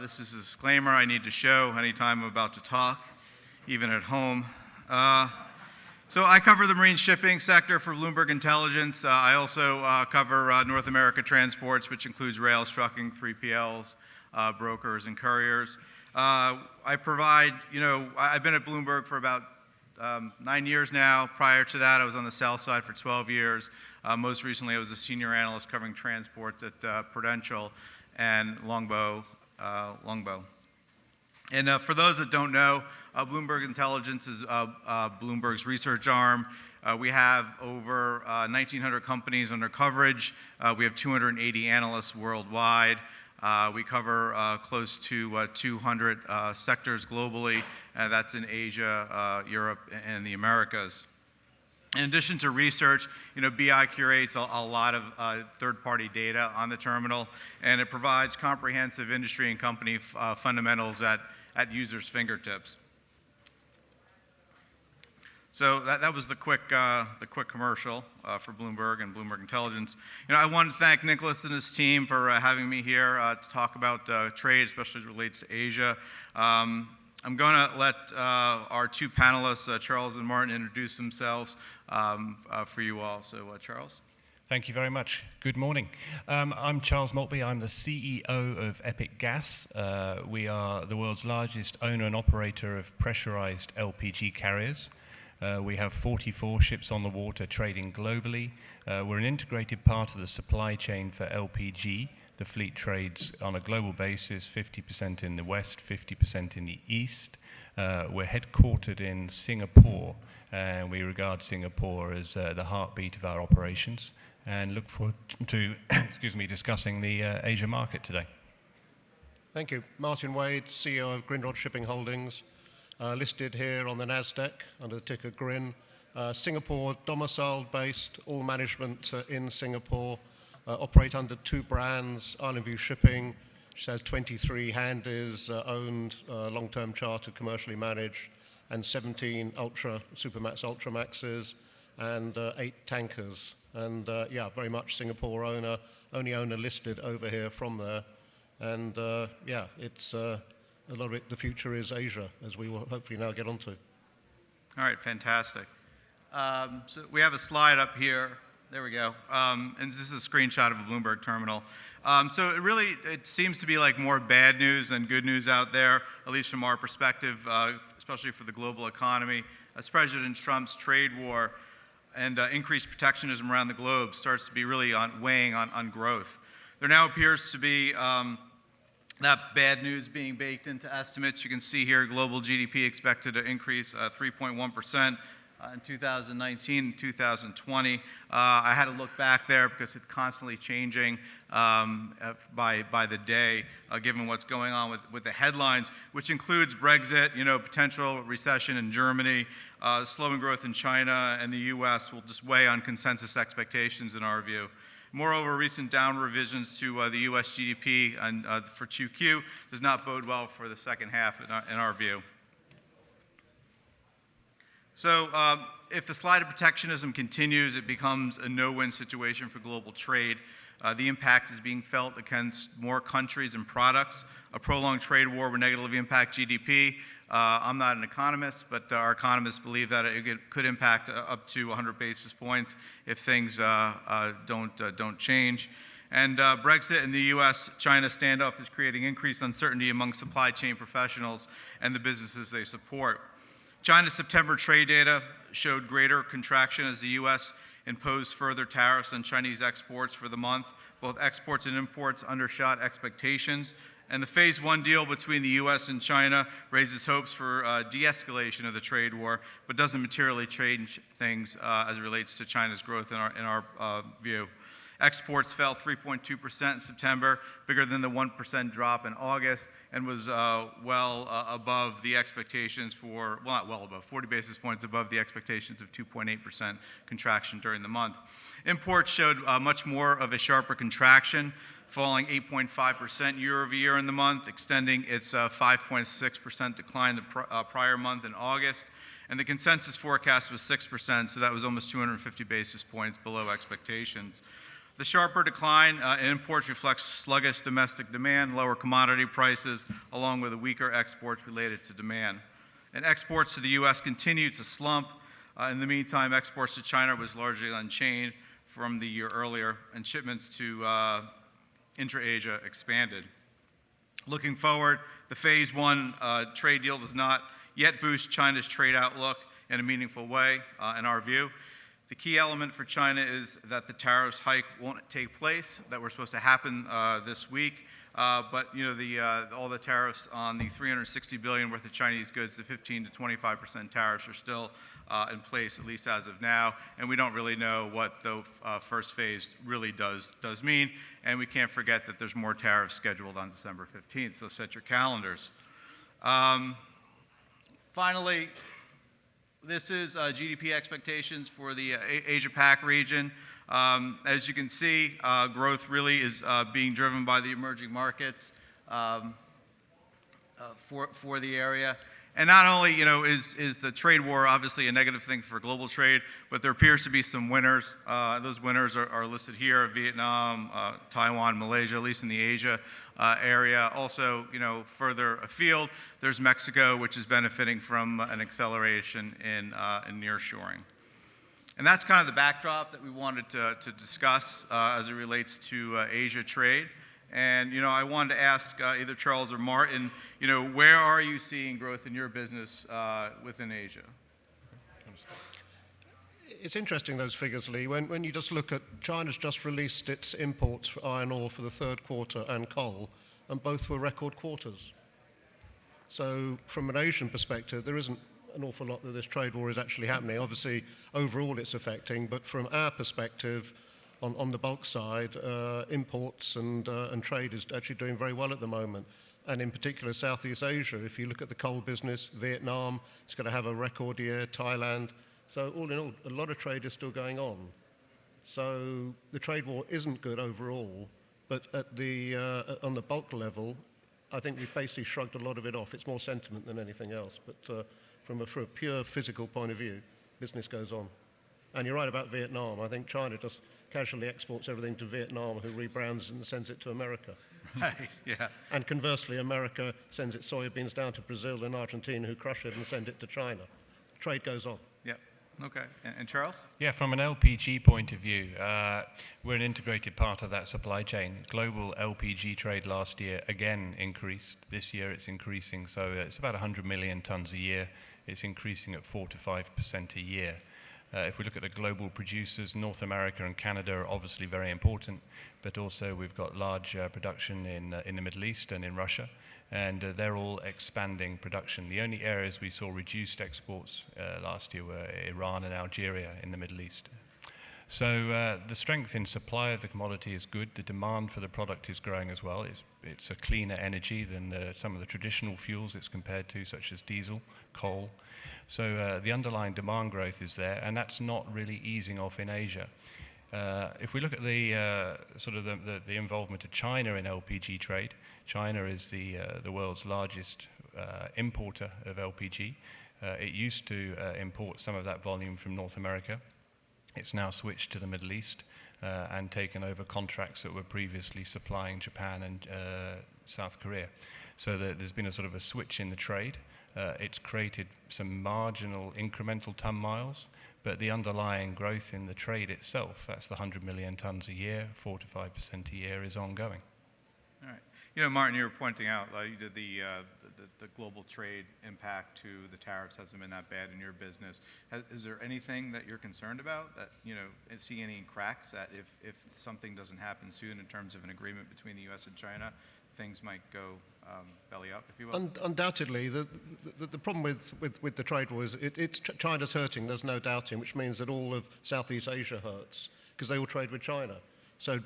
This is a disclaimer I need to show anytime I'm about to talk, even at home. So I cover the marine shipping sector for Bloomberg Intelligence. I also cover North America transports, which includes rails, trucking, 3PLs, brokers, and couriers. I provide, I've been at Bloomberg for about 9 years now. Prior to that, I was on the sell side for 12 years. Most recently, I was a senior analyst covering transport at Prudential and Longbow. And for those that don't know, Bloomberg Intelligence is Bloomberg's research arm. We have over 1,900 companies under coverage. We have 280 analysts worldwide. We cover close to 200 sectors globally. That's in Asia, Europe, and the Americas. In addition to research, BI curates a lot of third-party data on the terminal, and it provides comprehensive industry and company fundamentals at users' fingertips. So that was the quick commercial for Bloomberg and Bloomberg Intelligence. I want to thank Nicholas and his team for having me here to talk about trade, especially as it relates to Asia. I'm going to let our two panelists, Charles and Martyn, introduce themselves for you all. So, Charles. Thank you very much. Good morning. I'm Charles Maltby. I'm the CEO of Epic Gas. We are the world's largest owner and operator of pressurized LPG carriers. We have 44 ships on the water trading globally. We're an integrated part of the supply chain for LPG. The fleet trades on a global basis, 50% in the west, 50% in the east. We're headquartered in Singapore, and we regard Singapore as the heartbeat of our operations, and look forward to discussing the Asia market today. Thank you. Martyn Wade, CEO of Grindrod Shipping Holdings, listed here on the NASDAQ under the ticker GRIN. Singapore domiciled based, all management in Singapore. Operate under two brands, Island View Shipping, which has 23 handies owned, long-term charter, commercially managed, and 17 Supermax Ultramaxes, and 8 tankers. And very much Singapore owner, only owner listed over here from there. And it's a lot of it, the future is Asia, as we will hopefully now get onto. All right, fantastic. So we have a slide up here. There we go. And this is a screenshot of a Bloomberg terminal. So it seems to be like more bad news than good news out there, at least from our perspective, especially for the global economy. As President Trump's trade war and increased protectionism around the globe starts to be really weighing on growth. There now appears to be that bad news being baked into estimates. You can see here global GDP expected to increase 3.1%. In 2019 and 2020. I had to look back there because it's constantly changing by the day, given what's going on with the headlines, which includes Brexit, potential recession in Germany, slowing growth in China, and the U.S. will just weigh on consensus expectations in our view. Moreover, recent down revisions to the U.S. GDP and, for 2Q does not bode well for the second half in our view. So if the slide of protectionism continues, it becomes a no-win situation for global trade. The impact is being felt against more countries and products. A prolonged trade war would negatively impact GDP. I'm not an economist, but our economists believe that it could impact up to 100 basis points if things don't change. And Brexit and the U.S.-China standoff is creating increased uncertainty among supply chain professionals and the businesses they support. China's September trade data showed greater contraction as the U.S. imposed further tariffs on Chinese exports for the month. Both exports and imports undershot expectations. And the Phase 1 deal between the U.S. and China raises hopes for de-escalation of the trade war, but doesn't materially change things as it relates to China's growth in our view. Exports fell 3.2% in September, bigger than the 1% drop in August, and was well above the expectations not well above, 40 basis points above the expectations of 2.8% contraction during the month. Imports showed much more of a sharper contraction, falling 8.5% year over year in the month, extending its 5.6% decline the prior month in August. And the consensus forecast was 6%, so that was almost 250 basis points below expectations. The sharper decline in imports reflects sluggish domestic demand, lower commodity prices, along with weaker exports related to demand. And exports to the U.S. continue to slump. In the meantime, exports to China was largely unchanged from the year earlier, and shipments to intra-Asia expanded. Looking forward, the Phase 1 trade deal does not yet boost China's trade outlook in a meaningful way, in our view. The key element for China is that the tariffs hike won't take place, that were supposed to happen this week. But all the tariffs on the $360 billion worth of Chinese goods, the 15 to 25% tariffs are still in place, at least as of now. And we don't really know what the first phase really does mean. And we can't forget that there's more tariffs scheduled on December 15th, so set your calendars. Finally, this is GDP expectations for the Asia-Pac region. As you can see, growth really is being driven by the emerging markets for the area. And not only, is the trade war obviously a negative thing for global trade, but there appears to be some winners. Those winners are listed here: Vietnam, Taiwan, Malaysia, at least in the Asia area. Also, further afield, there's Mexico, which is benefiting from an acceleration in nearshoring. And that's kind of the backdrop that we wanted to discuss as it relates to Asia trade. And, I wanted to ask either Charles or Martyn, where are you seeing growth in your business within Asia? It's interesting, those figures, Lee. When you just look at China's just released its imports for iron ore for the third quarter and coal, and both were record quarters. So from an Asian perspective, there isn't an awful lot that this trade war is actually happening. Obviously, overall it's affecting, but from our perspective, on the bulk side, imports and trade is actually doing very well at the moment. And in particular, Southeast Asia, if you look at the coal business, Vietnam is going to have a record year, Thailand. So all in all, a lot of trade is still going on. So the trade war isn't good overall, but at on the bulk level, I think we've basically shrugged a lot of it off. It's more sentiment than anything else. But from a pure physical point of view, business goes on. And you're right about Vietnam. I think China just casually exports everything to Vietnam, who rebrands and sends it to America. Right, yeah. And conversely, America sends its soybeans down to Brazil and Argentina, who crush it and send it to China. Trade goes on. Yep. Okay. And Charles? Yeah, from an LPG point of view, we're an integrated part of that supply chain. Global LPG trade last year again increased. This year it's increasing, so it's about 100 million tons a year. It's increasing at 4 to 5% a year. If we look at the global producers, North America and Canada are obviously very important, but also we've got large production in the Middle East and in Russia, and they're all expanding production. The only areas we saw reduced exports last year were Iran and Algeria in the Middle East. So the strength in supply of the commodity is good. The demand for the product is growing as well. It's a cleaner energy than some of the traditional fuels it's compared to, such as diesel, coal. So the underlying demand growth is there, and that's not really easing off in Asia. If we look at the the involvement of China in LPG trade, China is the world's largest importer of LPG. It used to import some of that volume from North America. It's now switched to the Middle East and taken over contracts that were previously supplying Japan and South Korea. So there's been a sort of a switch in the trade. It's created some marginal incremental ton miles, but the underlying growth in the trade itself, that's the 100 million tons a year, 4 to 5% a year, is ongoing. All right. Martyn, you were pointing out, you did the global trade impact to the tariffs hasn't been that bad in your business. Is there anything that you're concerned about, that, and see any cracks that if something doesn't happen soon in terms of an agreement between the U.S. and China, things might go belly up, if you will? Undoubtedly, the problem with the trade war is China's hurting, there's no doubting, which means that all of Southeast Asia hurts, because they all trade with China. So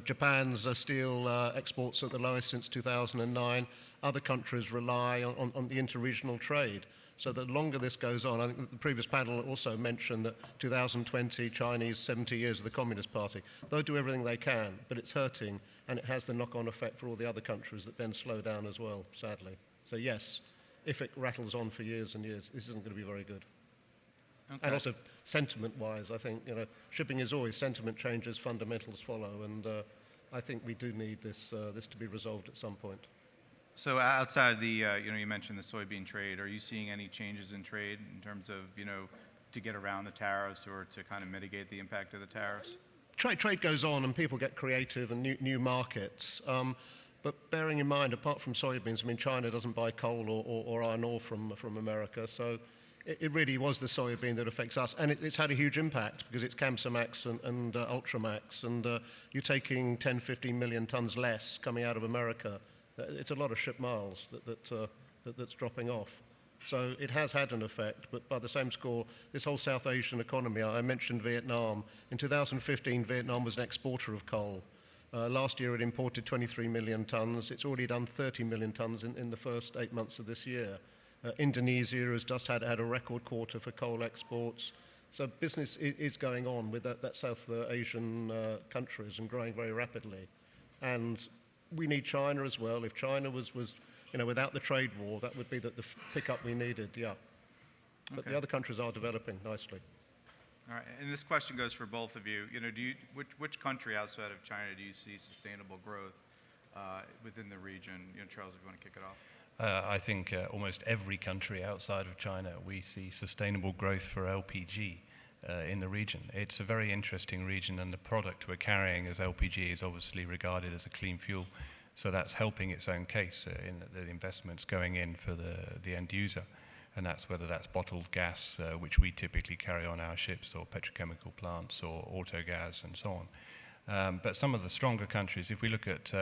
Japan's steel exports are the lowest since 2009. Other countries rely on the interregional trade. So the longer this goes on, I think the previous panel also mentioned that 2020, Chinese 70 years of the Communist Party. They'll do everything they can, but it's hurting, and it has the knock-on effect for all the other countries that then slow down as well, sadly. So yes, if it rattles on for years and years, this isn't going to be very good. Okay. And also, sentiment-wise, I think, shipping is always sentiment changes, fundamentals follow, and I think we do need this to be resolved at some point. So outside the, you mentioned the soybean trade, are you seeing any changes in trade in terms of, to get around the tariffs or to kind of mitigate the impact of the tariffs? Trade goes on and people get creative and new markets. But bearing in mind, apart from soybeans, I mean, China doesn't buy coal or iron ore from America. So it really was the soybean that affects us. And it's had a huge impact because it's Kamsarmax and Ultramax. And you're taking 10, 15 million tons less coming out of America. It's a lot of ship miles that's dropping off. So it has had an effect, but by the same score, this whole South Asian economy, I mentioned Vietnam. In 2015, Vietnam was an exporter of coal. Last year, it imported 23 million tons. It's already done 30 million tons in the first 8 months of this year. Indonesia has just had a record quarter for coal exports. So business is going on with that South Asian countries and growing very rapidly. And we need China as well. If China was without the trade war, that would be the pickup we needed, yeah. But the other countries are developing nicely. All right, and this question goes for both of you. Which country outside of China do you see sustainable growth within the region? Charles, if you want to kick it off. I think almost every country outside of China, we see sustainable growth for LPG in the region. It's a very interesting region, and the product we're carrying as LPG is obviously regarded as a clean fuel. So that's helping its own case in the investments going in for the end user. And that's whether that's bottled gas, which we typically carry on our ships, or petrochemical plants, or auto gas, and so on. But some of the stronger countries, if we look at